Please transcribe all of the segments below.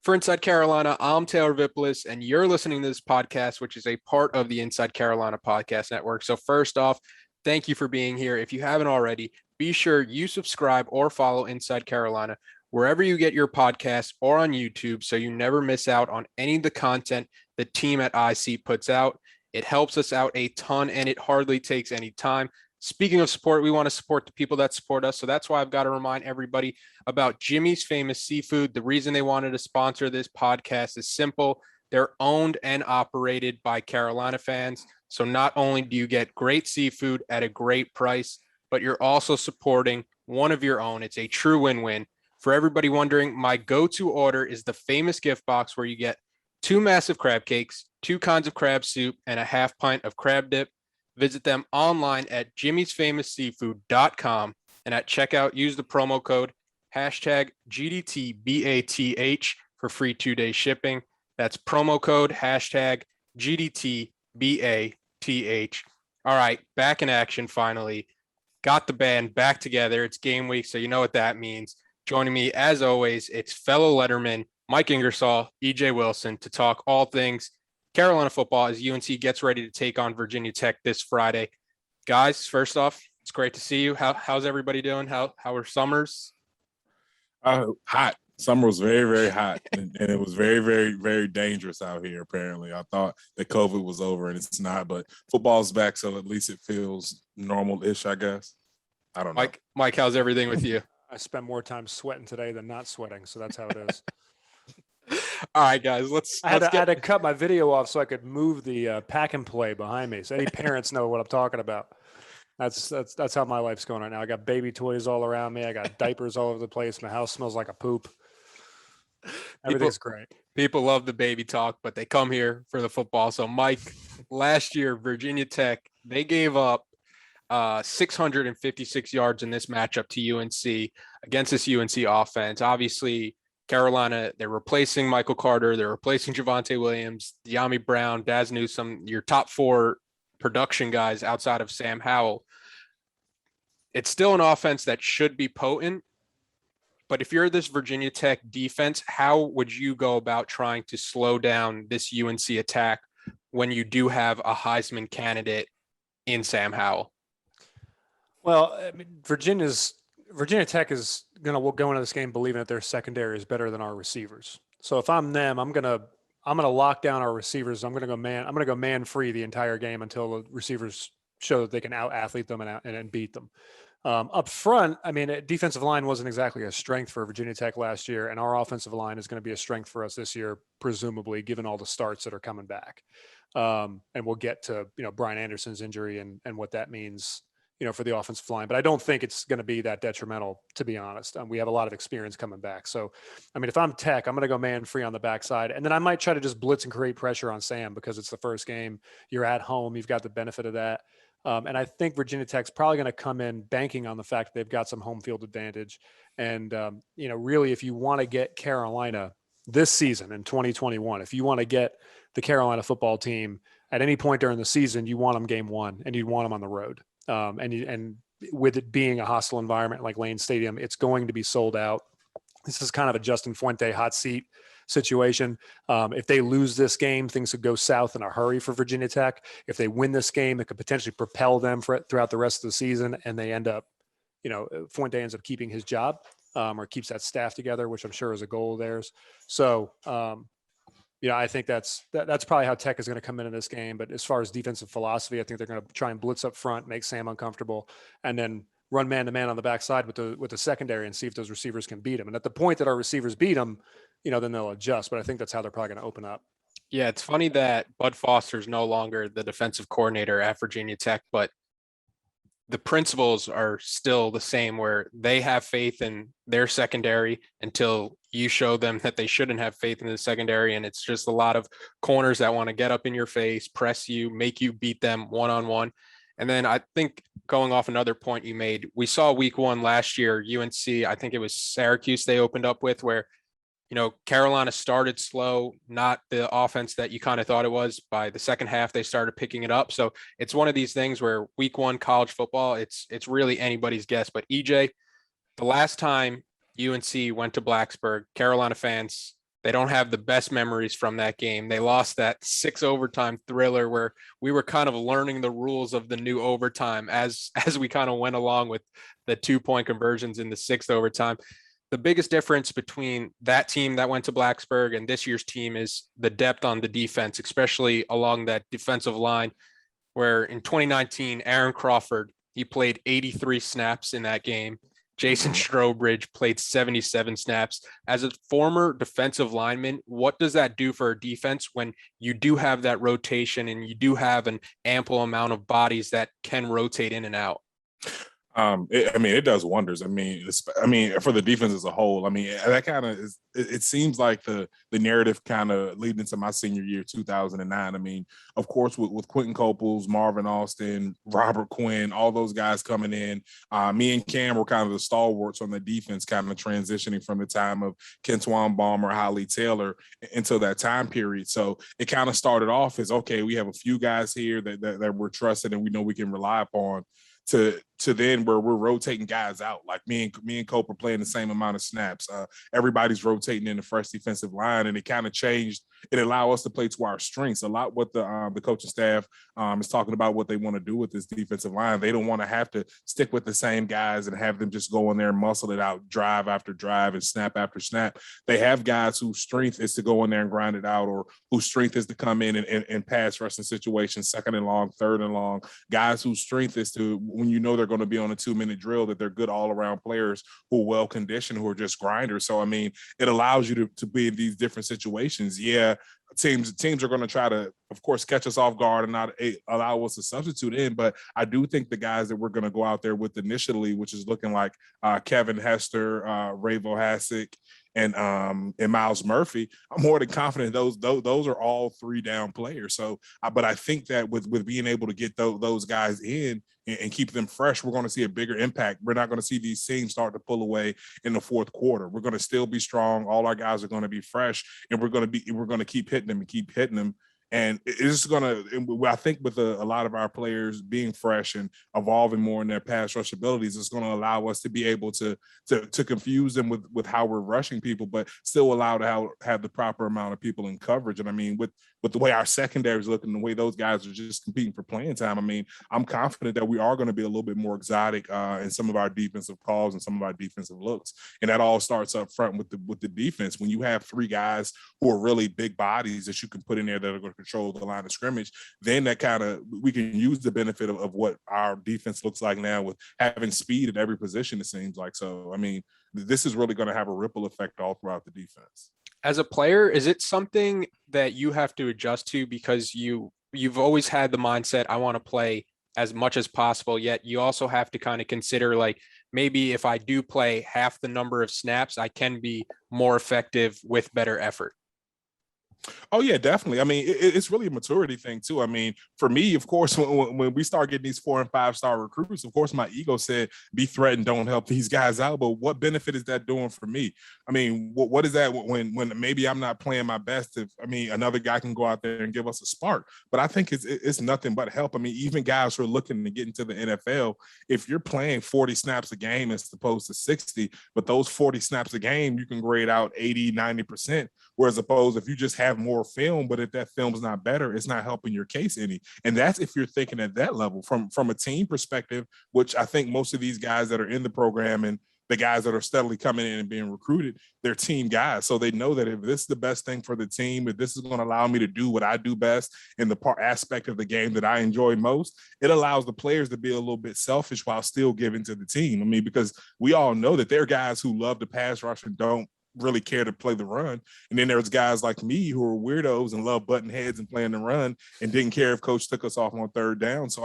For Inside Carolina, I'm Taylor Vippolis, and you're listening to this podcast, which is a part of the Inside Carolina Podcast Network. So, first off, thank you for being here. If you haven't already, be sure you subscribe or follow Inside Carolina wherever you get your podcasts or on YouTube so you never miss out on any of the content the team at IC puts out. It helps us out a ton, and it hardly takes any time. Speaking of support, we want to support the people that support us. So that's why I've got to remind everybody about Jimmy's Famous Seafood. The reason they wanted to sponsor this podcast is simple. They're owned and operated by Carolina fans. So not only do you get great seafood at a great price, but you're also supporting one of your own. It's a true win-win. For everybody wondering, my go-to order is the famous gift box where you get 2 massive crab cakes, 2 kinds of crab soup, and a half pint of crab dip. Visit them online at jimmysfamousseafood.com, and at checkout, use the promo code hashtag GDTBATH for free 2-day shipping. That's promo code hashtag GDTBATH. All right, back in action finally. Got the band back together. It's game week, so you know what that means. Joining me, as always, it's fellow letterman Mike Ingersoll, EJ Wilson, to talk all things Carolina football as UNC gets ready to take on Virginia Tech this Friday. Guys, first off, it's great to see you. How's everybody doing? How are summers? Hot. Summer was very, very hot, and it was very, very, very dangerous out here, apparently. I thought that COVID was over, and it's not, but football's back, so at least it feels normal-ish, I guess. I don't know. Mike, how's everything with you? I spent more time sweating today than not sweating, so that's how it is. All right, guys, I had to cut my video off so I could move the pack and play behind me. So any parents know what I'm talking about. That's how my life's going right now. I got baby toys all around me. I got diapers all over the place. My house smells like a poop. Everything's great. People love the baby talk, but they come here for the football. So, Mike, last year, Virginia Tech, they gave up 656 yards in this matchup to UNC against this UNC offense. Obviously, Carolina, they're replacing Michael Carter. They're replacing Javonte Williams, De'Ami Brown, Daz Newsome, your top 4 production guys outside of Sam Howell. It's still an offense that should be potent. But if you're this Virginia Tech defense, how would you go about trying to slow down this UNC attack when you do have a Heisman candidate in Sam Howell? Well, I mean, Virginia Tech is going to go into this game believing that their secondary is better than our receivers. So if I'm them, I'm going to lock down our receivers. I'm going to go man free the entire game until the receivers show that they can out athlete them and beat them. Up front, I mean, defensive line wasn't exactly a strength for Virginia Tech last year, and our offensive line is going to be a strength for us this year, presumably, given all the starts that are coming back. And we'll get to Brian Anderson's injury and what that means for the offensive line. But I don't think it's going to be that detrimental, to be honest. We have a lot of experience coming back. So, I mean, if I'm Tech, I'm going to go man free on the backside. And then I might try to just blitz and create pressure on Sam because it's the first game. You're at home. You've got the benefit of that. And I think Virginia Tech's probably going to come in banking on the fact that they've got some home field advantage. And, really, if you want to get Carolina this season in 2021, if you want to get the Carolina football team at any point during the season, you want them game 1 and you want them on the road. And with it being a hostile environment like Lane Stadium, it's going to be sold out. This is kind of a Justin Fuente hot seat situation. If they lose this game, things could go south in a hurry for Virginia Tech. If they win this game, it could potentially propel them throughout the rest of the season, and they end up, Fuente ends up keeping his job or keeps that staff together, which I'm sure is a goal of theirs. So, I think that's probably how Tech is going to come into this game. But as far as defensive philosophy, I think they're going to try and blitz up front, make Sam uncomfortable, and then run man-to-man on the backside with the secondary and see if those receivers can beat him. And at the point that our receivers beat him, then they'll adjust. But I think that's how they're probably going to open up. Yeah, it's funny that Bud Foster's no longer the defensive coordinator at Virginia Tech, but the principles are still the same, where they have faith in their secondary until you show them that they shouldn't have faith in the secondary. And it's just a lot of corners that want to get up in your face, press you, make you beat them one-on-one. And then I think going off another point you made, we saw week 1 last year, UNC, I think it was Syracuse they opened up with, where Carolina started slow, not the offense that you kind of thought it was. By the second half, they started picking it up. So it's one of these things where week 1 college football, it's really anybody's guess. But EJ, the last time UNC went to Blacksburg, Carolina fans They don't have the best memories from that game. They lost that 6 overtime thriller where we were kind of learning the rules of the new overtime as we kind of went along with the 2-point conversions in the 6th overtime. The biggest difference between that team that went to Blacksburg and this year's team is the depth on the defense, especially along that defensive line, where in 2019, Aaron Crawford, he played 83 snaps in that game. Jason Strobridge played 77 snaps. As a former defensive lineman, what does that do for a defense when you do have that rotation and you do have an ample amount of bodies that can rotate in and out? It does wonders. For the defense as a whole, that kind of is, it seems like the narrative kind of leading into my senior year, 2009. Of course, with Quentin Coples, Marvin Austin, Robert Quinn, all those guys coming in, me and Cam were kind of the stalwarts on the defense, kind of transitioning from the time of Kentwan Balmer, Holly Taylor into that time period. So it kind of started off as, okay, we have a few guys here that we're trusted and we know we can rely upon, to then where we're rotating guys out. Like me and Cope are playing the same amount of snaps. Everybody's rotating in the fresh defensive line, and it kind of changed. It allowed us to play to our strengths. A lot what the coaching staff is talking about what they want to do with this defensive line. They don't want to have to stick with the same guys and have them just go in there and muscle it out, drive after drive and snap after snap. They have guys whose strength is to go in there and grind it out, or whose strength is to come in and pass rushing situations, 2nd and long, 3rd and long. Guys whose strength is to, when you know they're going to be on a 2-minute drill, that they're good all-around players who are well-conditioned, who are just grinders. So, it allows you to be in these different situations. Yeah, teams are going to try to, of course, catch us off guard and not allow us to substitute in. But I do think the guys that we're going to go out there with initially, which is looking like Kevin Hester, Ravo Hasek, and Miles Murphy, I'm more than confident those are all 3 down players. So, but I think that with being able to get those guys in and keep them fresh, we're going to see a bigger impact. We're not going to see these teams start to pull away in the 4th quarter. We're going to still be strong. All our guys are going to be fresh, and we're going to keep hitting them. And it's going to, I think with a lot of our players being fresh and evolving more in their pass rush abilities, it's going to allow us to be able to confuse them with how we're rushing people, but still allow to have the proper amount of people in coverage. And with the way our secondary is looking, the way those guys are just competing for playing time, I'm confident that we are going to be a little bit more exotic in some of our defensive calls and some of our defensive looks. And that all starts up front with the defense. When you have 3 guys who are really big bodies that you can put in there that are going to control the line of scrimmage, then that kind of, we can use the benefit of what our defense looks like now with having speed at every position, it seems like. So, this is really going to have a ripple effect all throughout the defense. As a player, is it something that you have to adjust to because you've always had the mindset, I want to play as much as possible, yet you also have to kind of consider, like, maybe if I do play half the number of snaps, I can be more effective with better effort? Oh yeah, definitely. It's really a maturity thing too. For me, of course, when we start getting these 4- and 5-star recruits, of course, my ego said, "Be threatened, don't help these guys out." But what benefit is that doing for me? What is that when maybe I'm not playing my best? If another guy can go out there and give us a spark. But I think it's nothing but help. Even guys who are looking to get into the NFL, if you're playing 40 snaps a game as opposed to 60, but those 40 snaps a game, you can grade out 80, 90%. Whereas opposed, if you just have more film, but if that film is not better, it's not helping your case any. And that's if you're thinking at that level from a team perspective, which I think most of these guys that are in the program and the guys that are steadily coming in and being recruited, they're team guys. So they know that if this is the best thing for the team, if this is going to allow me to do what I do best in the aspect of the game that I enjoy most, it allows the players to be a little bit selfish while still giving to the team. Because we all know that there are guys who love to pass rush and don't really care to play the run. And then there's guys like me who are weirdos and love butting heads and playing the run and didn't care if coach took us off on 3rd down. So,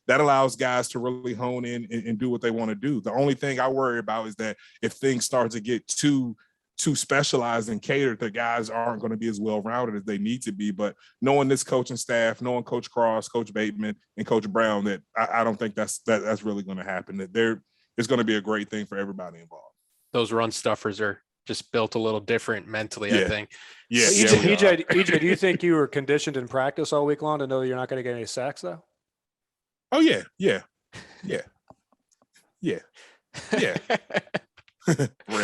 that allows guys to really hone in and do what they want to do. The only thing I worry about is that if things start to get too specialized and catered, the guys aren't going to be as well-rounded as they need to be. But knowing this coaching staff, knowing Coach Cross, Coach Bateman, and Coach Brown, that I don't think that's really going to happen. That it's going to be a great thing for everybody involved. Those run stuffers are just built a little different mentally, yeah. I think. Yeah. EJ, do you think you were conditioned in practice all week long to know you're not going to get any sacks, though? Oh, yeah.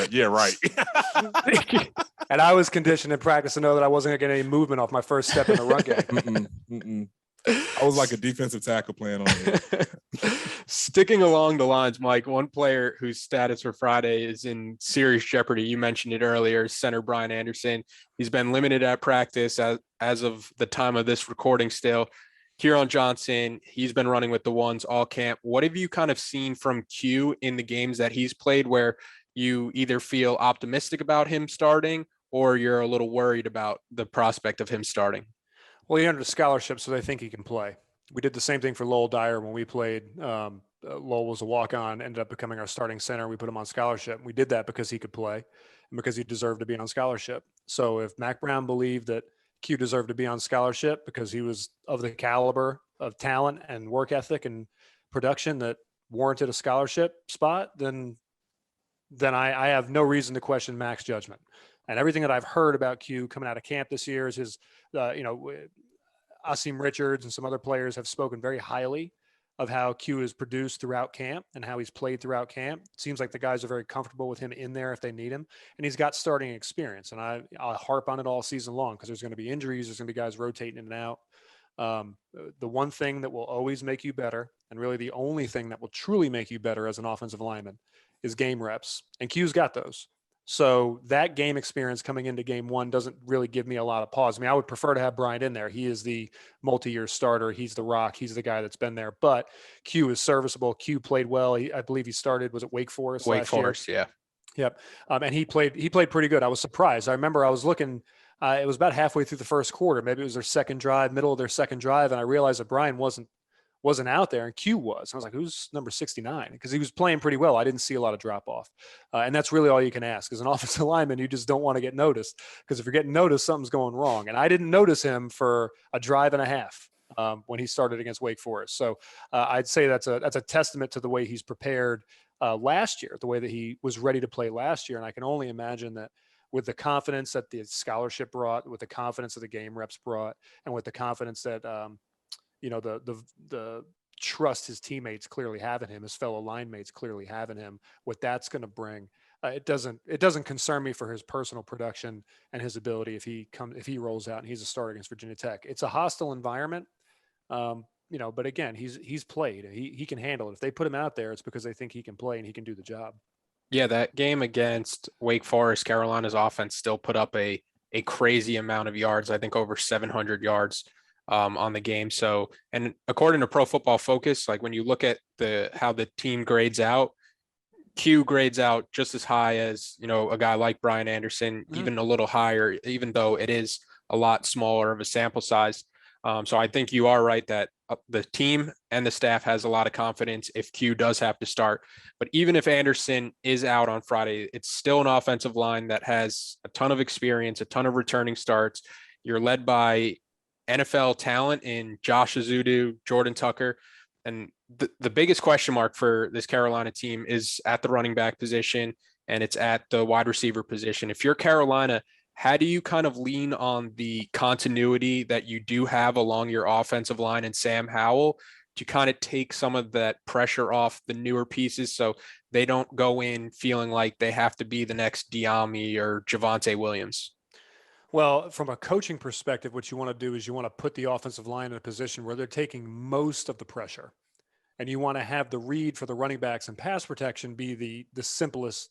Yeah, right. And I was conditioned in practice to know that I wasn't going to get any movement off my first step in the run game. I was like a defensive tackle playing on it. Sticking along the lines, Mike, one player whose status for Friday is in serious jeopardy. You mentioned it earlier, center Brian Anderson. He's been limited at practice as of the time of this recording still. Kieran Johnson, he's been running with the ones all camp. What have you kind of seen from Q in the games that he's played where you either feel optimistic about him starting or you're a little worried about the prospect of him starting? Well, he earned a scholarship, so they think he can play. We did the same thing for Lowell Dyer when we played. Lowell was a walk-on, ended up becoming our starting center. We put him on scholarship. We did that because he could play and because he deserved to be on scholarship. So if Mac Brown believed that Q deserved to be on scholarship because he was of the caliber of talent and work ethic and production that warranted a scholarship spot, then I have no reason to question Mac's judgment. And everything that I've heard about Q coming out of camp this year is his, Asim Richards and some other players have spoken very highly of how Q has produced throughout camp and how he's played throughout camp. It seems like the guys are very comfortable with him in there if they need him, and he's got starting experience. And I'll harp on it all season long because there's going to be injuries. There's going to be guys rotating in and out. The one thing that will always make you better, and really the only thing that will truly make you better as an offensive lineman, is game reps. And Q's got those. So that game experience coming into game one doesn't really give me a lot of pause. I mean, I would prefer to have Bryant in there. He is the multi-year starter. He's the rock. He's the guy that's been there. But Q is serviceable. Q played well. I believe he started, was it Wake Forest last year? Forest, yeah. Yep. And he played pretty good. I was surprised. I remember I was looking, it was about halfway through the first quarter. Maybe it was their second drive, middle of their second drive. And I realized that Brian wasn't out there and Q was. I was like, who's number 69? Because he was playing pretty well. I didn't see a lot of drop off. And that's really all you can ask. As an offensive lineman, you just don't want to get noticed, because if you're getting noticed, something's going wrong. And I didn't notice him for a drive and a half when he started against Wake Forest. So I'd say that's a testament to the way he's prepared last year, the way that he was ready to play last year. And I can only imagine that with the confidence that the scholarship brought, with the confidence that the game reps brought, and with the confidence that the trust his teammates clearly have in him, his fellow line mates clearly have in him, what that's going to bring. It doesn't concern me for his personal production and his ability if he rolls out and he's a starter against Virginia Tech. It's a hostile environment, but again, he's played. He can handle it. If they put him out there, it's because they think he can play and he can do the job. Yeah, that game against Wake Forest, Carolina's offense still put up a crazy amount of yards. I think over 700 yards on the game. So, and according to Pro Football Focus, like when you look at how the team grades out, Q grades out just as high as, a guy like Brian Anderson, even a little higher, even though it is a lot smaller of a sample size. So I think you are right that the team and the staff has a lot of confidence if Q does have to start. But even if Anderson is out on Friday, it's still an offensive line that has a ton of experience, a ton of returning starts. You're led by NFL talent in Josh Azudu, Jordan Tucker. And the biggest question mark for this Carolina team is at the running back position, and it's at the wide receiver position. If you're Carolina, how do you kind of lean on the continuity that you do have along your offensive line and Sam Howell to kind of take some of that pressure off the newer pieces so they don't go in feeling like they have to be the next Diami or Javonte Williams? Well, from a coaching perspective, what you want to do is you want to put the offensive line in a position where they're taking most of the pressure. And you want to have the read for the running backs and pass protection be the simplest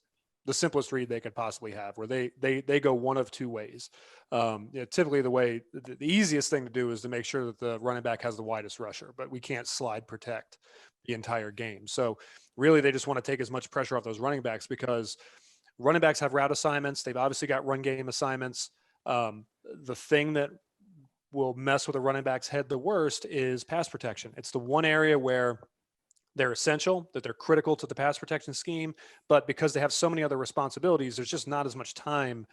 read they could possibly have, where they go one of two ways. Typically the easiest thing to do is to make sure that the running back has the widest rusher, but we can't slide protect the entire game. So really they just want to take as much pressure off those running backs, because running backs have route assignments. They've obviously got run game assignments. The thing that will mess with a running back's head the worst is pass protection. It's the one area where they're essential, that they're critical to the pass protection scheme, but because they have so many other responsibilities, there's just not as much time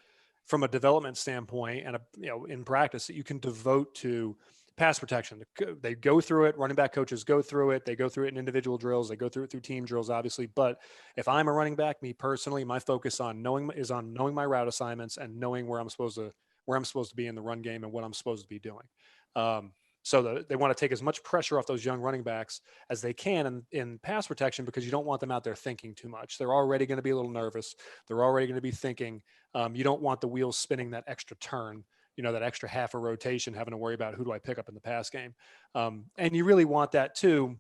from a development standpoint and in practice that you can devote to pass protection. They go through it. Running back coaches go through it. They go through it in individual drills. They go through it through team drills, obviously. But if I'm a running back, me personally, my focus on knowing my route assignments and knowing where I'm supposed to be in the run game and what I'm supposed to be doing. So they want to take as much pressure off those young running backs as they can in pass protection, because you don't want them out there thinking too much. They're already going to be a little nervous. They're already going to be thinking. You don't want the wheels spinning that extra turn, that extra half a rotation, having to worry about who do I pick up in the pass game. And you really want that too.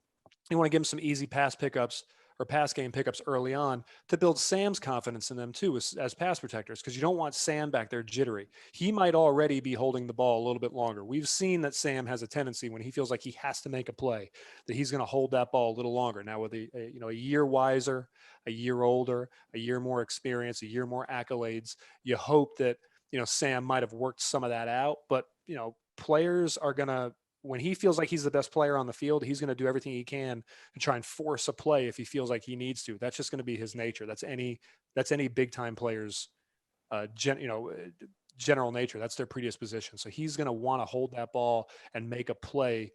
You want to give them some easy pass pickups or pass game pickups early on to build Sam's confidence in them too as pass protectors, because you don't want Sam back there jittery. He might already be holding the ball a little bit longer. We've seen that Sam has a tendency when he feels like he has to make a play that he's going to hold that ball a little longer. Now with a year wiser, a year older, a year more experience, a year more accolades, you hope that Sam might have worked some of that out. But players are going to, when he feels like he's the best player on the field, he's going to do everything he can to try and force a play if he feels like he needs to. That's just going to be his nature. That's any big time player's general nature. That's their predisposition. So he's going to want to hold that ball and make a play,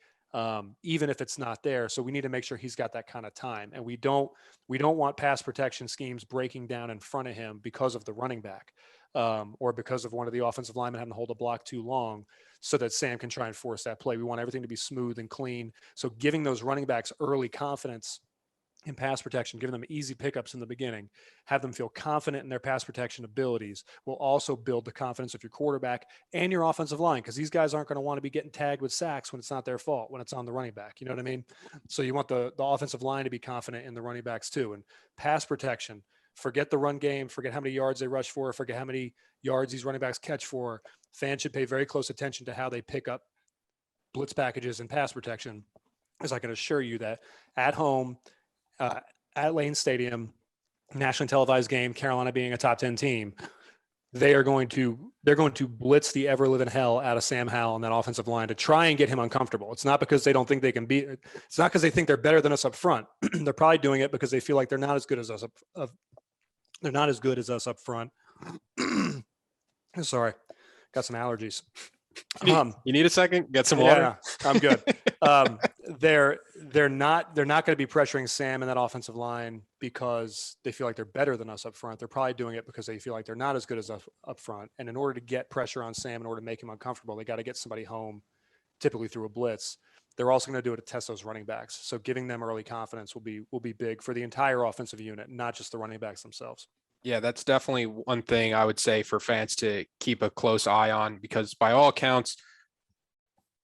even if it's not there. So we need to make sure he's got that kind of time. And we don't want pass protection schemes breaking down in front of him because of the running back, or because of one of the offensive linemen having to hold a block too long, so that Sam can try and force that play. We want everything to be smooth and clean. So giving those running backs early confidence in pass protection, giving them easy pickups in the beginning, have them feel confident in their pass protection abilities, will also build the confidence of your quarterback and your offensive line, because these guys aren't going to want to be getting tagged with sacks when it's not their fault, when it's on the running back. You know what I mean? So you want the offensive line to be confident in the running backs too. And pass protection, forget the run game, forget how many yards they rush for, forget how many yards these running backs catch for. Fans should pay very close attention to how they pick up blitz packages and pass protection, as I can assure you that at home, at Lane Stadium, nationally televised game, Carolina being a top 10 team, they're going to blitz the ever living hell out of Sam Howell and that offensive line to try and get him uncomfortable. It's not because they don't think they can beat it. It's not because they think they're better than us up front. They're probably doing it because they feel like they're not as good as us up front. Sorry, got some allergies. You need a second? Get some water? Yeah, I'm good. They're not going to be pressuring Sam and that offensive line because they feel like they're better than us up front. They're probably doing it because they feel like they're not as good as us up front. And in order to get pressure on Sam, in order to make him uncomfortable, they got to get somebody home, typically through a blitz. They're also going to do it to test those running backs. So giving them early confidence will be big for the entire offensive unit, not just the running backs themselves. Yeah, that's definitely one thing I would say for fans to keep a close eye on, because by all accounts,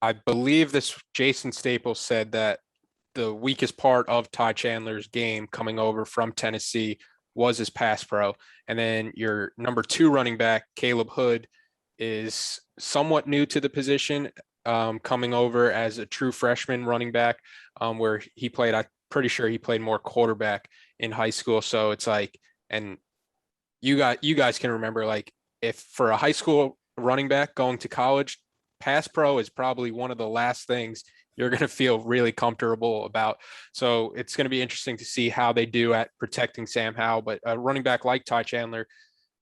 I believe this Jason Staples said that the weakest part of Ty Chandler's game coming over from Tennessee was his pass pro. And then your number 2 running back, Caleb Hood, is somewhat new to the position, coming over as a true freshman running back, where he played, I'm pretty sure he played more quarterback in high school. So it's like, and you guys can remember, like, if for a high school running back going to college, pass pro is probably one of the last things you're going to feel really comfortable about. So it's going to be interesting to see how they do at protecting Sam Howell. But a running back like Ty Chandler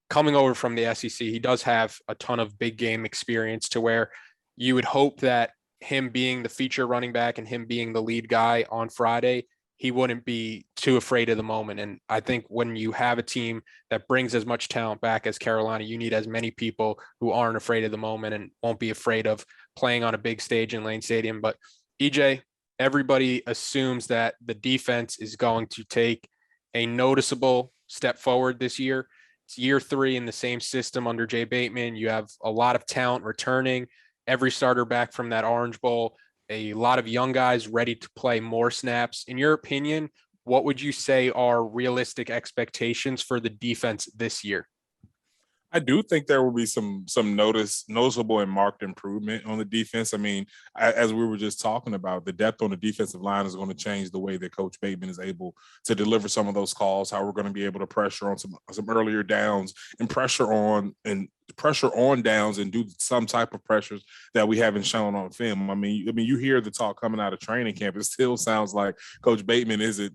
coming over from the SEC, he does have a ton of big game experience, to where you would hope that him being the feature running back and him being the lead guy on Friday, he wouldn't be too afraid of the moment. And I think when you have a team that brings as much talent back as Carolina, you need as many people who aren't afraid of the moment and won't be afraid of playing on a big stage in Lane Stadium. But EJ, everybody assumes that the defense is going to take a noticeable step forward this year. It's year 3 in the same system under Jay Bateman. You have a lot of talent returning, every starter back from that Orange Bowl, a lot of young guys ready to play more snaps. In your opinion, what would you say are realistic expectations for the defense this year? I do think there will be some noticeable and marked improvement on the defense. I mean, as we were just talking about, the depth on the defensive line is going to change the way that Coach Bateman is able to deliver some of those calls, how we're going to be able to pressure on some earlier downs and pressure on downs and do some type of pressures that we haven't shown on film. I mean, you hear the talk coming out of training camp. It still sounds like Coach Bateman isn't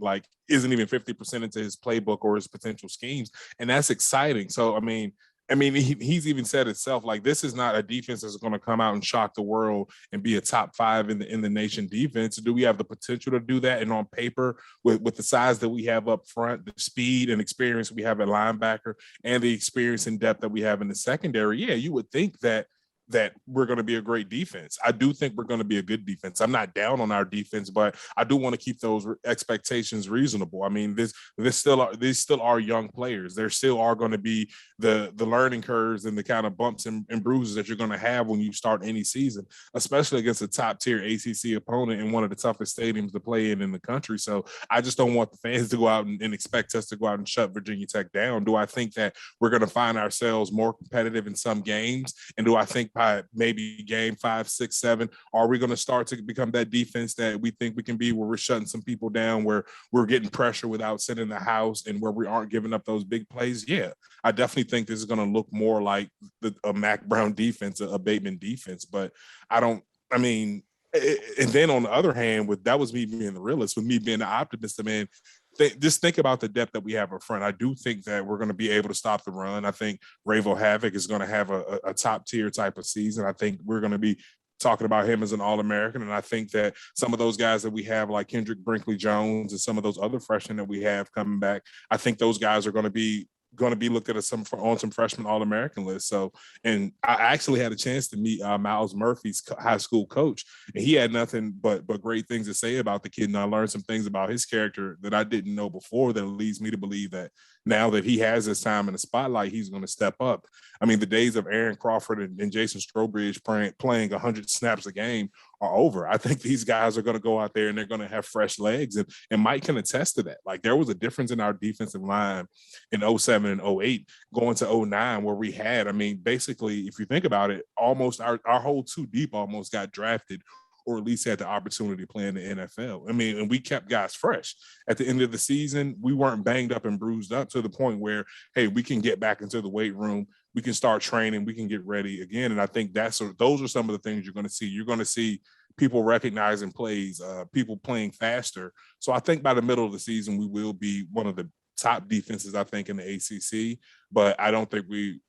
even 50% into his playbook or his potential schemes, and that's exciting. So, I mean, he's even said itself, like, this is not a defense that's going to come out and shock the world and be a top 5 in the nation defense. Do we have the potential to do that? And on paper, with the size that we have up front, the speed and experience we have at linebacker, and the experience and depth that we have in the secondary, yeah, you would think that that we're going to be a great defense. I do think we're going to be a good defense. I'm not down on our defense, but I do want to keep those expectations reasonable. I mean, these still are young players. There still are going to be the learning curves and the kind of bumps and bruises that you're going to have when you start any season, especially against a top tier ACC opponent in one of the toughest stadiums to play in the country. So I just don't want the fans to go out and expect us to go out and shut Virginia Tech down. Do I think that we're going to find ourselves more competitive in some games? And do I think by maybe game 5, 6, 7, are we going to start to become that defense that we think we can be, where we're shutting some people down, where we're getting pressure without sitting the house, and where we aren't giving up those big plays? Yeah, I definitely think this is going to look more like a Mac Brown defense, a Bateman defense. But and then on the other hand, that was me being the realist, with me being the optimist, man. Just think about the depth that we have up front. I do think that we're going to be able to stop the run. I think Ravo Havoc is going to have a top tier type of season. I think we're going to be talking about him as an All-American. And I think that some of those guys that we have, like Kendrick Brinkley Jones and some of those other freshmen that we have coming back, I think those guys are going to be looked at as some freshman All-American list. So, and I actually had a chance to meet Miles Murphy's high school coach, and he had nothing but great things to say about the kid. And I learned some things about his character that I didn't know before, that leads me to believe that now that he has his time in the spotlight, he's going to step up. I mean, the days of Aaron Crawford and Jason Strobridge playing 100 snaps a game are over. I think these guys are going to go out there and they're going to have fresh legs. And Mike can attest to that. Like, there was a difference in our defensive line in 07 and 08 going to 09, where we had, I mean, basically, if you think about it, almost our whole two deep almost got drafted, or at least had the opportunity to play in the NFL. I mean, and we kept guys fresh. At the end of the season, we weren't banged up and bruised up to the point where, hey, we can get back into the weight room, we can start training, we can get ready again. And I think those are some of the things you're going to see. You're going to see people recognizing plays, people playing faster. So I think by the middle of the season, we will be one of the top defenses, I think, in the ACC. But I don't think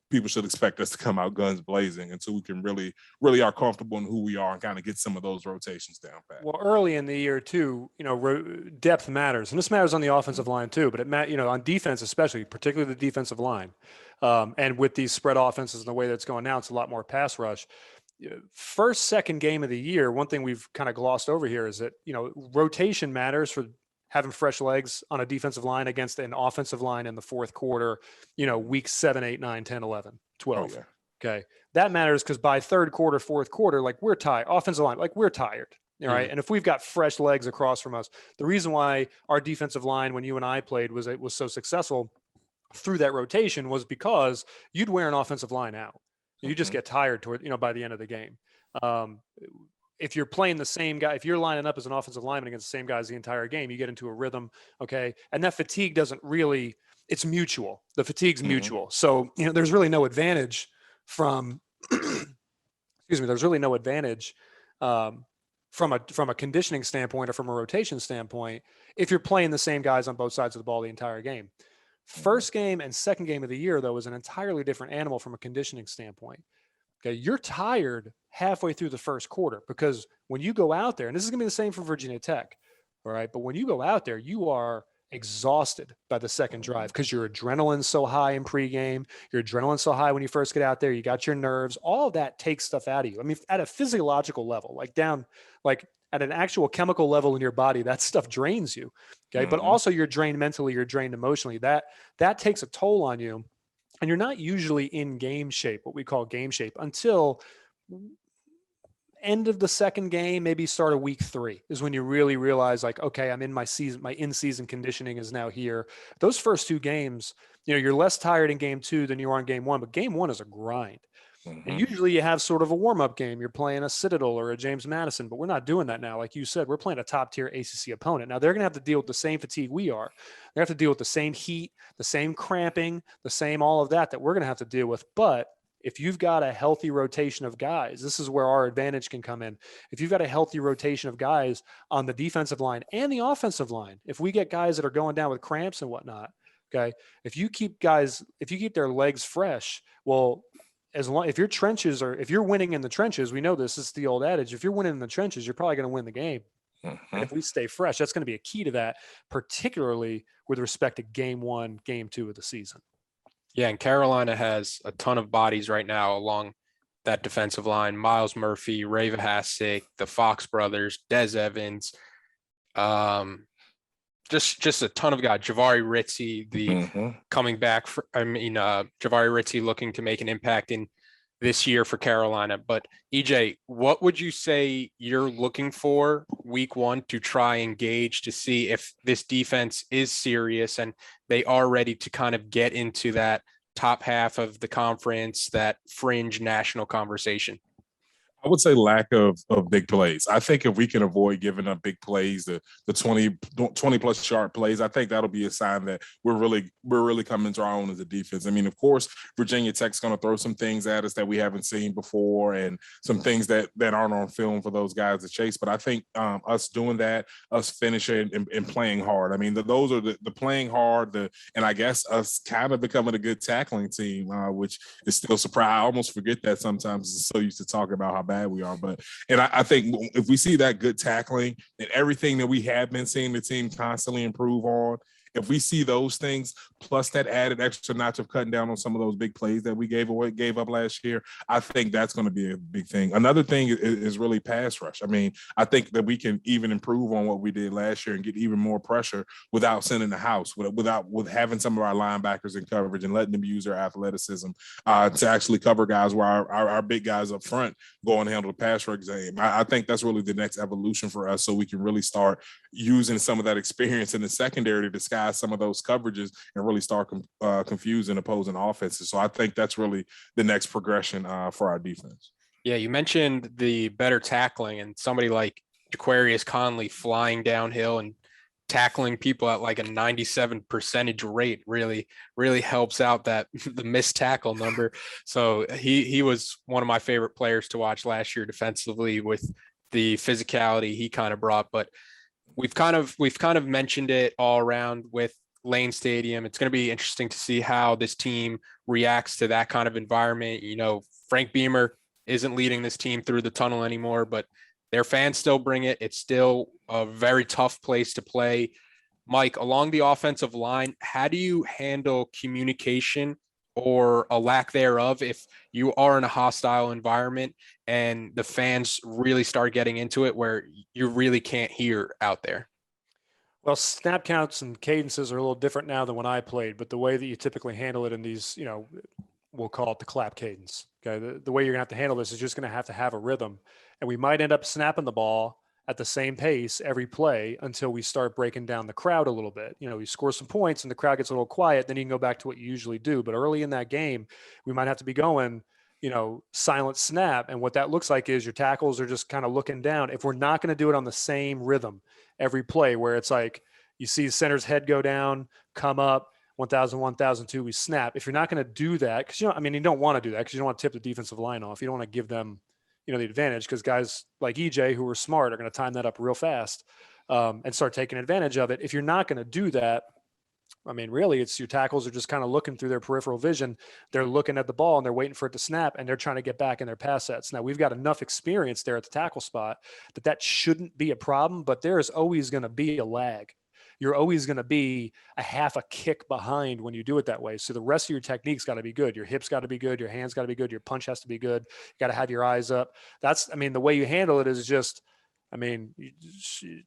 people should expect us to come out guns blazing until we can really are comfortable in who we are and kind of get some of those rotations down pat. Well, early in the year too, depth matters, and this matters on the offensive line too. But on defense, especially, particularly the defensive line, and with these spread offenses and the way that's going now, it's a lot more pass rush. First, second game of the year, one thing we've kind of glossed over here is that rotation matters for having fresh legs on a defensive line against an offensive line in the fourth quarter, week 7, 8, 9, 10, 11, 12. Oh, yeah. Okay. That matters because by third quarter, fourth quarter, like, we're tired. Offensive line, like, we're tired. All right. And if we've got fresh legs across from us, the reason why our defensive line, when you and I played, was so successful through that rotation was because you'd wear an offensive line out. You just get tired by the end of the game. If you're playing the same guy, if you're lining up as an offensive lineman against the same guys the entire game, you get into a rhythm. Okay. And that fatigue it's mutual. The fatigue's mutual. So, there's really no advantage from, there's really no advantage from a conditioning standpoint or from a rotation standpoint if you're playing the same guys on both sides of the ball the entire game. First game and second game of the year, though, is an entirely different animal from a conditioning standpoint. Okay, you're tired halfway through the first quarter because when you go out there, and this is going to be the same for Virginia Tech, all right, but when you go out there, you are exhausted by the second drive because your adrenaline's so high in pregame, your adrenaline's so high when you first get out there, you got your nerves, all of that takes stuff out of you. I mean, at a physiological level, like at an actual chemical level in your body, that stuff drains you, okay? But also you're drained mentally, you're drained emotionally. That takes a toll on you. And you're not usually in game shape, what we call game shape, until end of the second game, maybe start of week 3 is when you really realize, like, okay, I'm in my season, my in-season conditioning is now here. Those first 2 games, you're less tired in game 2 than you are in game 1, but game 1 is a grind. And usually you have sort of a warm-up game. You're playing a Citadel or a James Madison, but we're not doing that now. Like you said, we're playing a top-tier ACC opponent. Now, they're going to have to deal with the same fatigue we are. They have to deal with the same heat, the same cramping, the same all of that we're going to have to deal with. But if you've got a healthy rotation of guys, this is where our advantage can come in. If you've got a healthy rotation of guys on the defensive line and the offensive line, if we get guys that are going down with cramps and whatnot, okay, if you keep their legs fresh, well, if you're winning in the trenches, we know this is the old adage. If you're winning in the trenches, you're probably going to win the game. And if we stay fresh, that's going to be a key to that, particularly with respect to game 1, game 2 of the season. Yeah. And Carolina has a ton of bodies right now along that defensive line, Miles Murphy, Ray Vahasik, the Fox brothers, Des Evans, just a ton of guys. Javari Ritzy, the coming back Javari Ritzy looking to make an impact in this year for Carolina. But EJ, what would you say you're looking for week one to try and gauge to see if this defense is serious and they are ready to kind of get into that top half of the conference, that fringe national conversation? I would say lack of big plays. I think if we can avoid giving up big plays, the 20 plus yard plays, I think that'll be a sign that we're really coming to our own as a defense. I mean, of course, Virginia Tech's going to throw some things at us that we haven't seen before, and some things that aren't on film for those guys to chase. But I think us doing that, us finishing and playing hard. I mean, those are the playing hard, and I guess us kind of becoming a good tackling team, which is still surprising. I almost forget that sometimes. I'm so used to talking about how bad we are. And I think if we see that good tackling and everything that we have been seeing the team constantly improve on, if we see those things plus that added extra notch of cutting down on some of those big plays that we gave up last year, I think that's going to be a big thing. Another thing is really pass rush. I mean, I think that we can even improve on what we did last year and get even more pressure without sending the house, with having some of our linebackers in coverage and letting them use their athleticism to actually cover guys where our big guys up front go and handle the pass rush game. I think that's really the next evolution for us, so we can really start using some of that experience in the secondary to disguise some of those coverages and really start confusing opposing offenses. So I think that's really the next progression for our defense. Yeah, you mentioned the better tackling, and somebody like Jaquarius Conley flying downhill and tackling people at like a 97% rate really helps out that the missed tackle number. So he was one of my favorite players to watch last year defensively with the physicality he kind of brought. But we've kind of mentioned it all around with Lane Stadium. It's going to be interesting to see how this team reacts to that kind of environment. You know, Frank Beamer isn't leading this team through the tunnel anymore, but their fans still bring it. It's still a very tough place to play. Mike, along the offensive line, how do you handle communication or a lack thereof if you are in a hostile environment and the fans really start getting into it where you really can't hear out there? Well, snap counts and cadences are a little different now than when I played, but the way that you typically handle it in these, we'll call it the clap cadence. Okay. The way you're going to have to handle this is just going to have a rhythm. And we might end up snapping the ball at the same pace every play until we start breaking down the crowd a little bit. You score some points and the crowd gets a little quiet, then you can go back to what you usually do. But early in that game, we might have to be going, silent snap. And what that looks like is your tackles are just kind of looking down. If we're not going to do it on the same rhythm every play, where it's like you see the center's head go down, come up, 1,000, 1,002, we snap. If you're not going to do that, because you don't want to do that because you don't want to tip the defensive line off. You don't want to give them, the advantage, because guys like EJ who are smart are going to time that up real fast and start taking advantage of it. If you're not going to do that, really, it's your tackles are just kind of looking through their peripheral vision. They're looking at the ball and they're waiting for it to snap, and they're trying to get back in their pass sets. Now, we've got enough experience there at the tackle spot that shouldn't be a problem, but there is always going to be a lag. You're always going to be a half a kick behind when you do it that way. So the rest of your technique's got to be good. Your hips got to be good. Your hands got to be good. Your punch has to be good. You got to have your eyes up. The way you handle it is just, you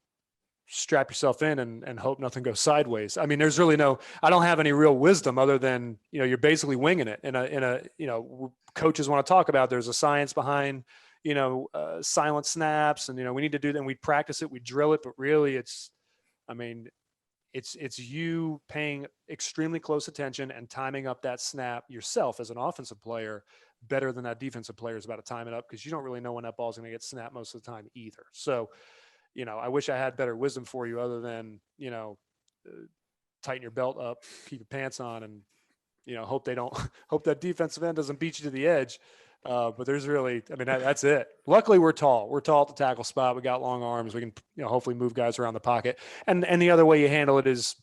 strap yourself in and hope nothing goes sideways. There's really I don't have any real wisdom other than, you're basically winging it coaches want to talk about, there's a science behind, silent snaps, and, we need to do that. And we practice it, we drill it, but really it's you paying extremely close attention and timing up that snap yourself as an offensive player better than that defensive player is about to time it up, because you don't really know when that ball's going to get snapped most of the time either. So, I wish I had better wisdom for you other than, tighten your belt up, keep your pants on, and, hope that defensive end doesn't beat you to the edge. But there's really, that's it. Luckily, we're tall. We're tall at the tackle spot. We got long arms. We can, hopefully move guys around the pocket. And the other way you handle it is,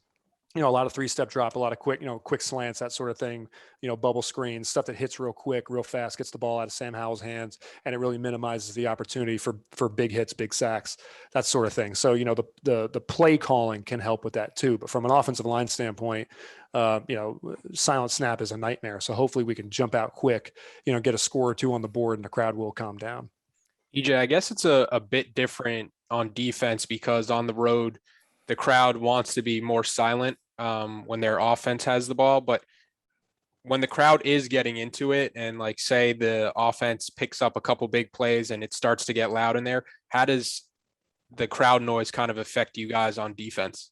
a lot of 3-step drop, a lot of quick slants, that sort of thing, bubble screens, stuff that hits real quick, real fast, gets the ball out of Sam Howell's hands, and it really minimizes the opportunity for big hits, big sacks, that sort of thing. So, the play calling can help with that too. But from an offensive line standpoint, silent snap is a nightmare. So hopefully we can jump out quick, get a score or two on the board, and the crowd will calm down. EJ, I guess it's a bit different on defense because on the road, the crowd wants to be more silent when their offense has the ball. But when the crowd is getting into it and like say the offense picks up a couple big plays and it starts to get loud in there, how does the crowd noise kind of affect you guys on defense?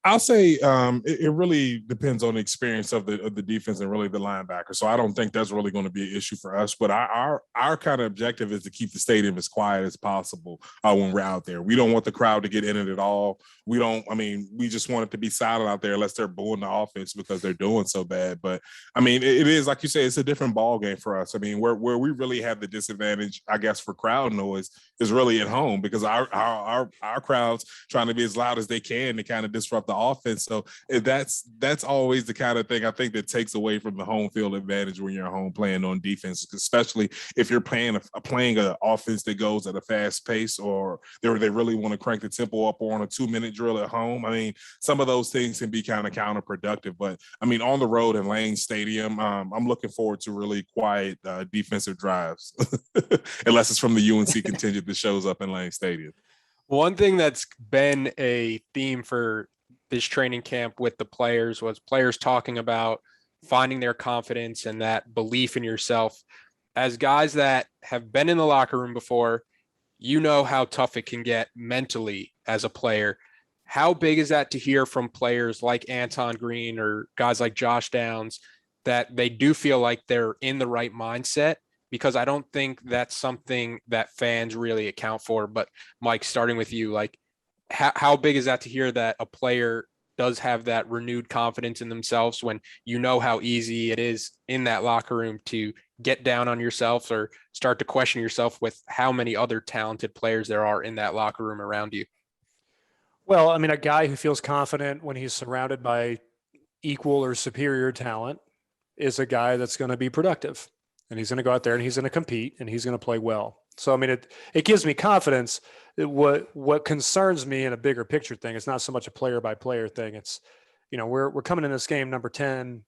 I'll say it really depends on the experience of the defense and really the linebacker. So I don't think that's really going to be an issue for us. But our kind of objective is to keep the stadium as quiet as possible when we're out there. We don't want the crowd to get in it at all. We just want it to be silent out there unless they're booing the offense because they're doing so bad. But I mean, it is like you say, it's a different ball game for us. I mean, where we really have the disadvantage, I guess, for crowd noise is really at home because our crowds trying to be as loud as they can to kind of disrupt the offense. So that's always the kind of thing I think that takes away from the home field advantage when you're at home playing on defense, especially if you're playing an offense that goes at a fast pace or they really want to crank the tempo up on a 2-minute drill at home. I mean, some of those things can be kind of counterproductive, but I mean, on the road in Lane Stadium, I'm looking forward to really quiet defensive drives, unless it's from the UNC contingent that shows up in Lane Stadium. One thing that's been a theme for this training camp with the players was players talking about finding their confidence and that belief in yourself. As guys that have been in the locker room before, you know how tough it can get mentally as a player. How big is that to hear from players like Anton Green or guys like Josh Downs that they do feel like they're in the right mindset? Because I don't think that's something that fans really account for. But Mike, starting with you, like how big is that to hear that a player does have that renewed confidence in themselves when you know how easy it is in that locker room to get down on yourself or start to question yourself with how many other talented players there are in that locker room around you? Well, I mean, a guy who feels confident when he's surrounded by equal or superior talent is a guy that's going to be productive, and he's going to go out there and he's going to compete and he's going to play well. So, I mean, it gives me confidence. What concerns me in a bigger picture thing, it's not so much a player by player thing. It's, we're coming in this game number 10,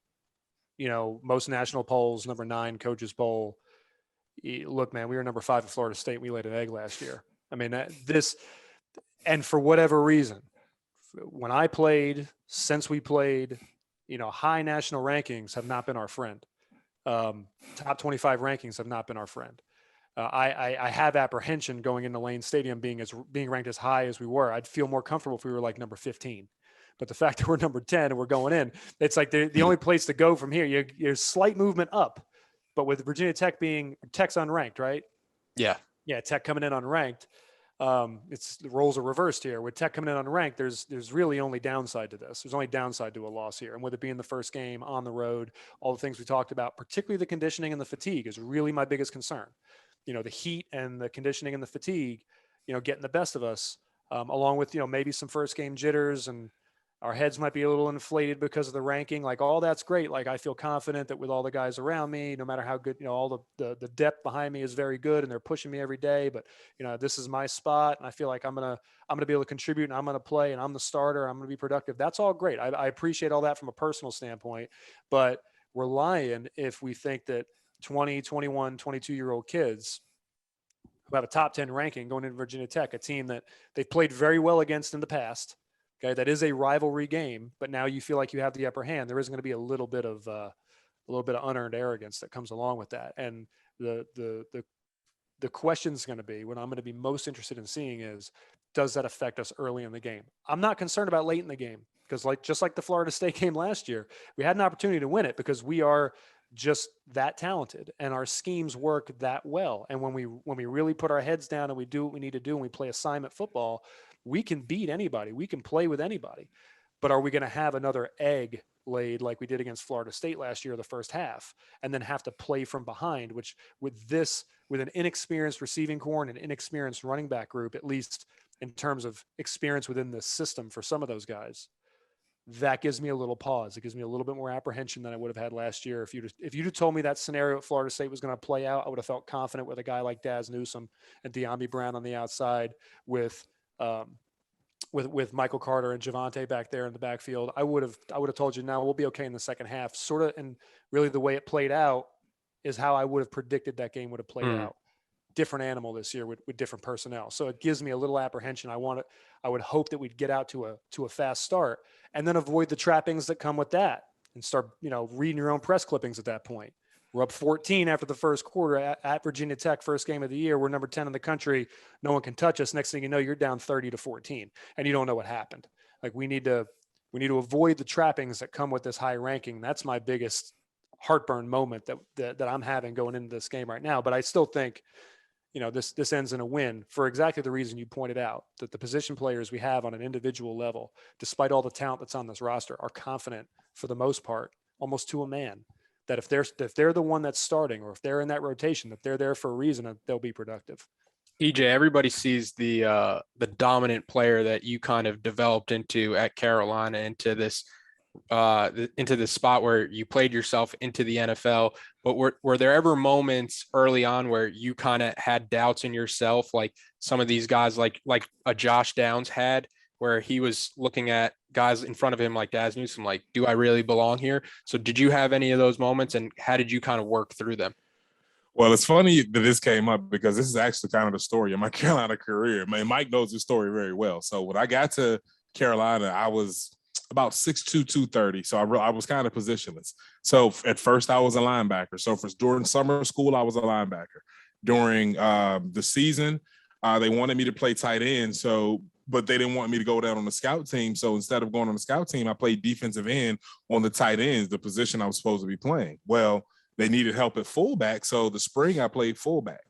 most national polls, number 9 coaches poll. Look, man, we were number 5 at Florida State. We laid an egg last year. I mean, and for whatever reason, when I played, since we played, high national rankings have not been our friend. Top 25 rankings have not been our friend. I have apprehension going into Lane Stadium being ranked as high as we were. I'd feel more comfortable if we were like number 15. But the fact that we're number 10 and we're going in, it's like the only place to go from here. You're slight movement up. But with Virginia Tech Tech's unranked, right? Yeah. Yeah, Tech coming in unranked. It's the roles are reversed here. With Tech coming in unranked, there's really only downside to this. There's only downside to a loss here. And with it being the first game on the road, all the things we talked about, particularly the conditioning and the fatigue, is really my biggest concern. The heat and the conditioning and the fatigue, getting the best of us, along with, maybe some first game jitters and our heads might be a little inflated because of the ranking. Like all that's great. Like I feel confident that with all the guys around me, no matter how good, all the depth behind me is very good and they're pushing me every day, but this is my spot. And I feel like I'm going to be able to contribute and I'm going to play and I'm the starter. I'm going to be productive. That's all great. I appreciate all that from a personal standpoint, but we're lying if we think that 20, 21, 22-year-old kids who have a top 10 ranking going into Virginia Tech, a team that they've played very well against in the past. Okay, that is a rivalry game, but now you feel like you have the upper hand. There is going to be a little bit of unearned arrogance that comes along with that. And the question is going to be, what I'm going to be most interested in seeing is, does that affect us early in the game? I'm not concerned about late in the game because just like the Florida State game last year, we had an opportunity to win it because we are just that talented and our schemes work that well. And when we really put our heads down and we do what we need to do and we play assignment football, we can beat anybody. We can play with anybody. But are we going to have another egg laid like we did against Florida State last year, the first half, and then have to play from behind, which with an inexperienced receiving core and an inexperienced running back group, at least in terms of experience within the system for some of those guys, that gives me a little pause. It gives me a little bit more apprehension than I would have had last year. If you'd have told me that scenario at Florida State was going to play out, I would have felt confident with a guy like Daz Newsome and De'Ami Brown on the outside with Michael Carter and Javonte back there in the backfield. I would have told you, now we'll be okay in the second half. Sort of, and really the way it played out is how I would have predicted that game would have played out. Different animal this year with different personnel. So it gives me a little apprehension. I would hope that we'd get out to a fast start and then avoid the trappings that come with that and start, reading your own press clippings at that point. We're up 14 after the first quarter at Virginia Tech, first game of the year. We're number 10 in the country. No one can touch us. Next thing you know, you're down 30-14 and you don't know what happened. Like we need to avoid the trappings that come with this high ranking. That's my biggest heartburn moment that I'm having going into this game right now. But I still think, this ends in a win for exactly the reason you pointed out, that the position players we have on an individual level, despite all the talent that's on this roster, are confident for the most part, almost to a man, that if they're the one that's starting or if they're in that rotation, that they're there for a reason and they'll be productive. EJ, everybody sees the dominant player that you kind of developed into at Carolina into this spot where you played yourself into the NFL. But were there ever moments early on where you kind of had doubts in yourself, like some of these guys, like a Josh Downs had, where he was looking at guys in front of him like Daz Newsome, like, do I really belong here? So did you have any of those moments, and how did you kind of work through them? Well, it's funny that this came up because this is actually kind of the story of my Carolina career. Man, Mike knows this story very well. So when I got to Carolina, I was about 6'2", 230. So I was kind of positionless. So at first I was a linebacker. So during summer school, I was a linebacker. During the season, they wanted me to play tight end. But they didn't want me to go down on the scout team. So instead of going on the scout team, I played defensive end on the tight ends, the position I was supposed to be playing. Well, they needed help at fullback. So the spring I played fullback.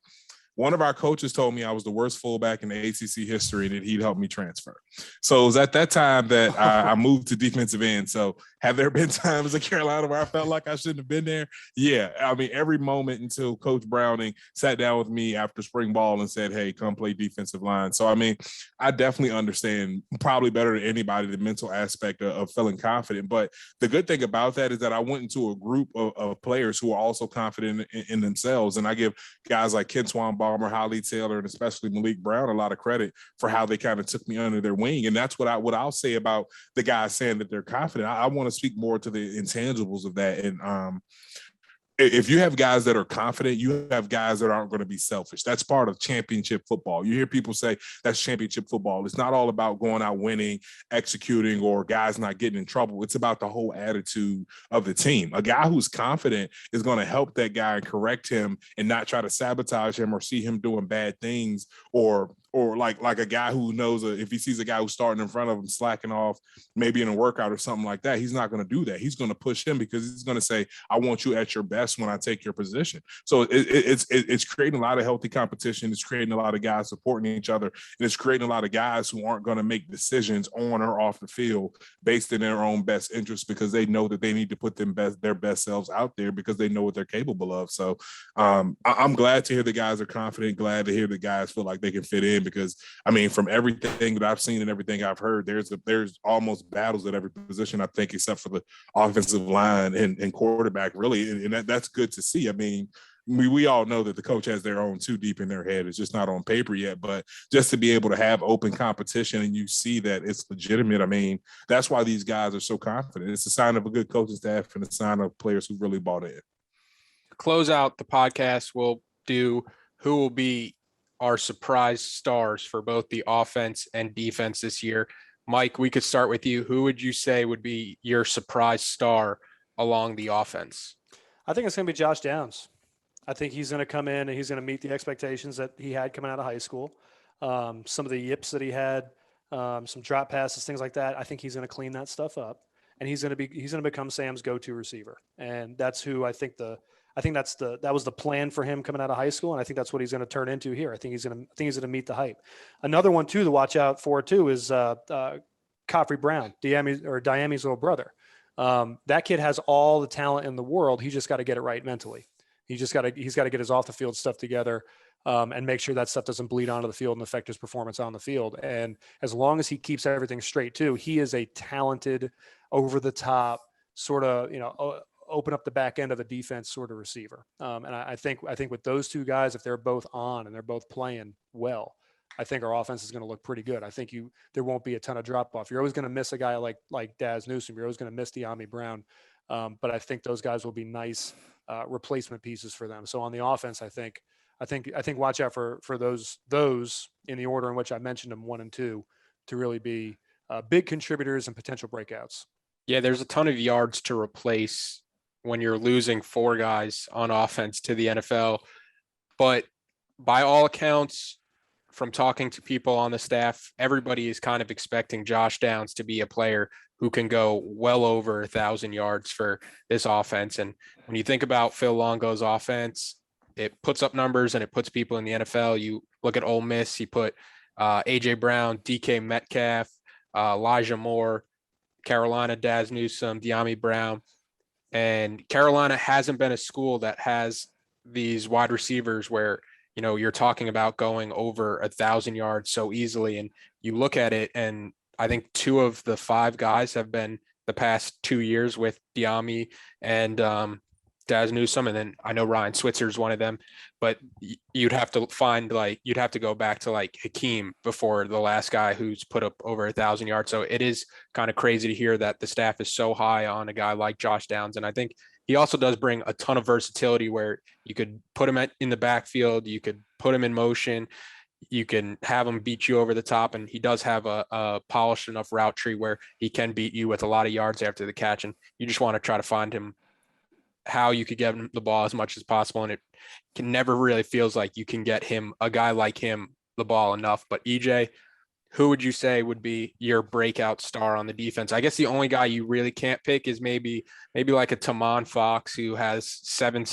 One of our coaches told me I was the worst fullback in the ACC history and that he'd help me transfer. So it was at that time that I moved to defensive end. So have there been times in Carolina where I felt like I shouldn't have been there? Yeah. I mean, every moment until Coach Browning sat down with me after spring ball and said, hey, come play defensive line. So, I mean, I definitely understand probably better than anybody the mental aspect of feeling confident. But the good thing about that is that I went into a group of players who are also confident in themselves. And I give guys like Ken Swanbaum, Holly Taylor, and especially Malik Brown a lot of credit for how they kind of took me under their wing. And that's what I'll say about the guys saying that they're confident. I want to speak more to the intangibles of that. And if you have guys that are confident, you have guys that aren't going to be selfish. That's part of championship football. You hear people say that's championship football. It's not all about going out winning, executing, or guys not getting in trouble. It's about the whole attitude of the team. A guy who's confident is going to help that guy and correct him and not try to sabotage him or see him doing bad things or like a guy who knows if he sees a guy who's starting in front of him slacking off, maybe in a workout or something like that, he's not going to do that. He's going to push him because he's going to say, I want you at your best when I take your position. So it's creating a lot of healthy competition. It's creating a lot of guys supporting each other. And it's creating a lot of guys who aren't going to make decisions on or off the field based in their own best interests because they know that they need to put their best selves out there because they know what they're capable of. So I'm glad to hear the guys are confident, glad to hear the guys feel like they can fit in. Because I mean, from everything that I've seen and everything I've heard, there's almost battles at every position, I think, except for the offensive line and quarterback, really. And that's good to see. I mean, we all know that the coach has their own too deep in their head. It's just not on paper yet. But just to be able to have open competition and you see that it's legitimate, I mean, that's why these guys are so confident. It's a sign of a good coaching staff and a sign of players who really bought in. Close out the podcast, we'll do who will be our surprise stars for both the offense and defense this year. Mike, we could start with you. Who would you say would be your surprise star along the offense? I think it's going to be Josh Downs. I think he's going to come in and he's going to meet the expectations that he had coming out of high school. Some of the yips that he had, some drop passes, things like that. I think he's going to clean that stuff up, and he's going to become Sam's go-to receiver. And that's who I think that was the plan for him coming out of high school, and I think that's what he's going to turn into here. I think he's going to meet the hype. Another one too to watch out for too is Coffrey Brown, Diami's little brother. That kid has all the talent in the world. He just got to get it right mentally. He's got to get his off the field stuff together and make sure that stuff doesn't bleed onto the field and affect his performance on the field. And as long as he keeps everything straight too, he is a talented over the top, sort of, open up the back end of the defense sort of receiver. And I think with those two guys, if they're both on and they're both playing well, I think our offense is going to look pretty good. I think there won't be a ton of drop off. You're always going to miss a guy like Daz Newsome. You're always going to miss De'Ami Brown. But I think those guys will be nice replacement pieces for them. So on the offense, I think watch out for those in the order in which I mentioned them, 1 and 2, to really be big contributors and potential breakouts. Yeah, there's a ton of yards to replace when you're losing 4 guys on offense to the NFL. But by all accounts, from talking to people on the staff, everybody is kind of expecting Josh Downs to be a player who can go well over 1,000 yards for this offense. And when you think about Phil Longo's offense, it puts up numbers and it puts people in the NFL. You look at Ole Miss, he put A.J. Brown, DK Metcalf, Elijah Moore, Carolina, Daz Newsome, De'Ami Brown. And Carolina hasn't been a school that has these wide receivers where, you're talking about going over 1,000 yards so easily. And you look at it, and I think 2 of the 5 guys have been the past 2 years with De'Ami and Daz Newsome. And then I know Ryan Switzer is one of them, but you'd have to go back to like Hakeem before the last guy who's put up over 1,000 yards. So it is kind of crazy to hear that the staff is so high on a guy like Josh Downs. And I think he also does bring a ton of versatility where you could put him in the backfield, you could put him in motion, you can have him beat you over the top. And he does have a polished enough route tree where he can beat you with a lot of yards after the catch. And you just want to try to find him how you could get him the ball as much as possible. And it can never really feels like you can get a guy like him, the ball enough. But EJ, who would you say would be your breakout star on the defense? I guess the only guy you really can't pick is maybe like a Tamon Fox who had 7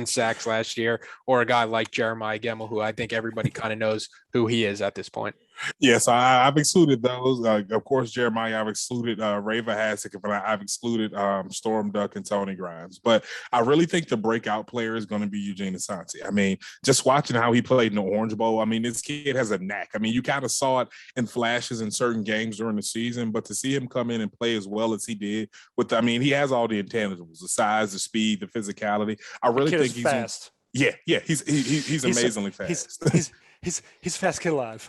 sacks last year, or a guy like Jeremiah Gemmel, who I think everybody kind of knows who he is at this point. Yes, I've excluded those. Of course, Jeremiah, I've excluded Rava Hasek, but I've excluded Storm Duck and Tony Grimes. But I really think the breakout player is going to be Eugene Asante. I mean, just watching how he played in the Orange Bowl, I mean, this kid has a knack. I mean, you kind of saw it in flashes in certain games during the season, but to see him come in and play as well as he did he has all the intangibles, the size, the speed, the physicality. I really think he's fast. He's amazingly fast. He's fast kid alive.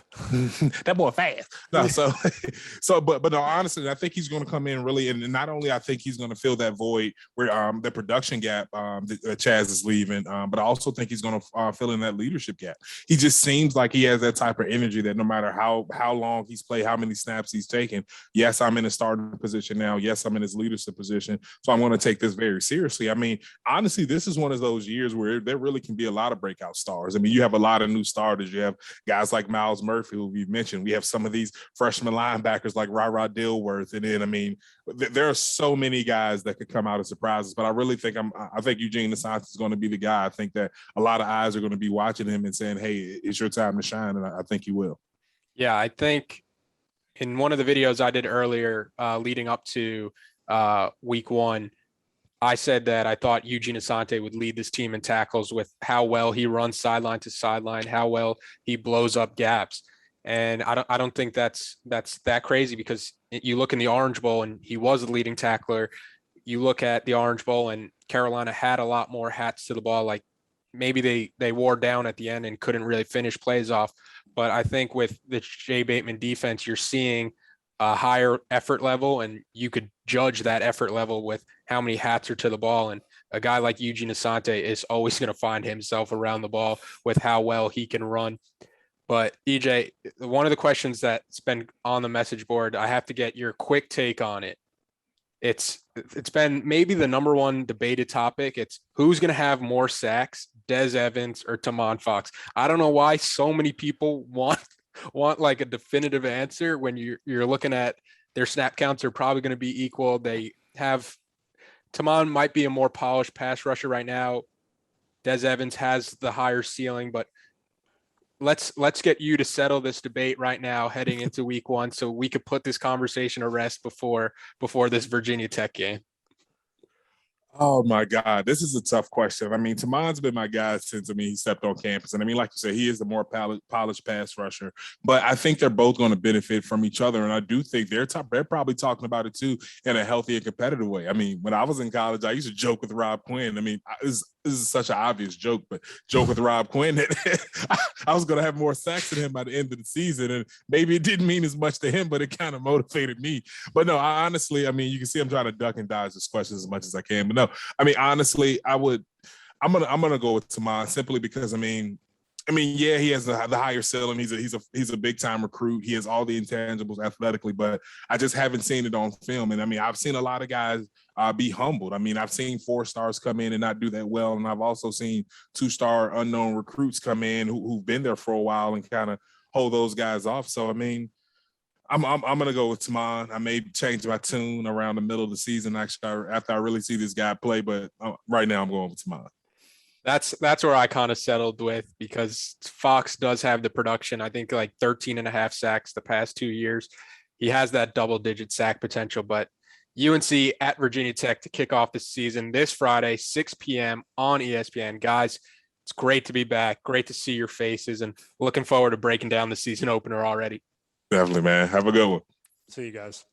That boy fast. No, but no, honestly, I think he's going to come in really, and not only I think he's going to fill that void where the production gap that Chaz is leaving, but I also think he's going to fill in that leadership gap. He just seems like he has that type of energy that no matter how long he's played, how many snaps he's taken. Yes, I'm in a starting position now. Yes, I'm in his leadership position, so I'm going to take this very seriously. I mean, honestly, this is one of those years where there really can be a lot of breakout stars. I mean, you have a lot of new starters. You have guys like Miles Murphy, who we mentioned. We have some of these freshman linebackers like Rod Dilworth. And then, I mean, there are so many guys that could come out as surprises, but I really think I think Eugene Asante is going to be the guy. I think that a lot of eyes are going to be watching him and saying, hey, it's your time to shine. And I think he will. Yeah, I think in one of the videos I did earlier leading up to week 1, I said that I thought Eugene Asante would lead this team in tackles with how well he runs sideline to sideline, how well he blows up gaps. And I don't think that's that crazy, because you look in the Orange Bowl and he was the leading tackler. You look at the Orange Bowl and Carolina had a lot more hats to the ball. Like maybe they wore down at the end and couldn't really finish plays off. But I think with the Jay Bateman defense, you're seeing a higher effort level, and you could judge that effort level with how many hats are to the ball. And a guy like Eugene Asante is always going to find himself around the ball with how well he can run. But EJ, one of the questions that's been on the message board, I have to get your quick take on it. It's been maybe the number one debated topic. It's who's going to have more sacks, Des Evans or Tamon Fox. I don't know why so many people want like a definitive answer when you're looking at their snap counts are probably going to be equal. They have Tamon might be a more polished pass rusher right now. Des Evans has the higher ceiling, but let's get you to settle this debate right now heading into week 1 so we could put this conversation to rest before this Virginia Tech game. Oh my God, this is a tough question. I mean, Tamon's been my guy since he stepped on campus, and I mean, like you said, he is the more polished pass rusher. But I think they're both going to benefit from each other, and I do think they're probably talking about it too in a healthy and competitive way. I mean, when I was in college, I used to joke with Rob Quinn. I mean, this is such an obvious joke, but joke with Rob Quinn that I was going to have more sacks than him by the end of the season, and maybe it didn't mean as much to him, but it kind of motivated me. But no, I honestly, I mean, you can see I'm trying to duck and dodge this question as much as I can. But no, I mean, honestly, I'm gonna go with Tamon simply because yeah, he has the higher ceiling. He's a big time recruit. He has all the intangibles athletically, but I just haven't seen it on film. And I mean, I've seen a lot of guys be humbled. I mean, I've seen 4-stars come in and not do that well, and I've also seen 2-star unknown recruits come in who've been there for a while and kind of hold those guys off. So I mean, I'm gonna go with Tamon. I may change my tune around the middle of the season actually after I really see this guy play, but right now I'm going with Tamon. That's where I kind of settled with, because Fox does have the production. I think like 13 and a half sacks the past 2 years. He has that double-digit sack potential, but UNC at Virginia Tech to kick off the season this Friday, 6 p.m. on ESPN. Guys, it's great to be back. Great to see your faces, and looking forward to breaking down the season opener already. Definitely, man. Have a good one. See you guys.